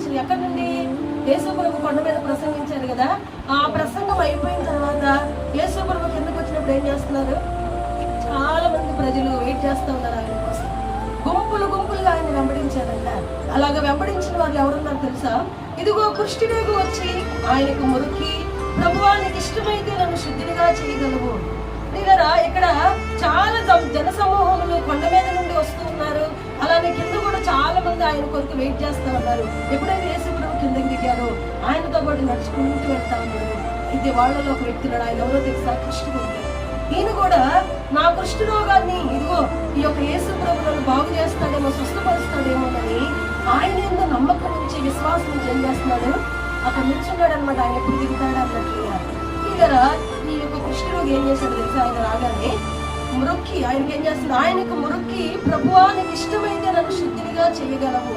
వచ్చిన. ఎక్కడి నుండి? యేసు ప్రభు కొండ మీద ప్రసంగించారు కదా, ఆ ప్రసంగం అయిపోయిన తర్వాత యేసు ప్రభు కిందకు వచ్చినప్పుడు ఏం చేస్తున్నారు? చాలా మంది ప్రజలు వెయిట్ చేస్తూ ఉన్నారు ఆయన కోసం. గుంపులుగా ఆయన వెంబడించారంట. అలాగ వెంబడించిన వాళ్ళు ఎవరున్నారు తెలుసా? ఇదిగో కుష్ఠరోగి వచ్చి ఆయనకు మొక్కి, ప్రభువా నీకు ఇష్టమైతే నన్ను శుద్ధిగా చేయగలవు. నీగరా ఇక్కడ చాలా జన సమూహములు కొండ మీద నుండి వస్తూ ఉన్నారు. అలానే కింద కూడా చాలా మంది ఆయన కొరకు వెయిట్ చేస్తూ ఉన్నారు. ఎప్పుడైతే యేసు ప్రభు కిందకి దిగారో ఆయనతో పాటు నడుచుకుంటూ వెళ్తా ఉన్నారు. అయితే వాళ్ళలో ఒక వ్యక్తి ఆయన ఎవరో తెలుసా? కుష్ఠరోగి. ఈయన కూడా నా కుష్ఠరోగాన్ని ఇదిగో ఈ యొక్క యేసు ప్రభువును బాగు చేస్తాడేమో, స్వస్థపరుస్తాడేమోనని ఆయన ఏందో నమ్మకం నుంచి, విశ్వాసం నుంచి ఏం చేస్తున్నాడు? అక్కడ నిల్చున్నాడు అనమాట. ఆయన ఎప్పుడు దిగుతాడు అన్నట్లుగా. ఇక్కడ ఈ యొక్క కుష్ఠరోగి ఏం చేశాడు తెలుసా? ఆయన రాగానే మొక్కి, ఆయనకి ఏం చేస్తాడు? ఆయనకు మొక్కి, ప్రభువా నీకు ఇష్టమైతే నన్ను శుద్ధిగా చేయగలవు.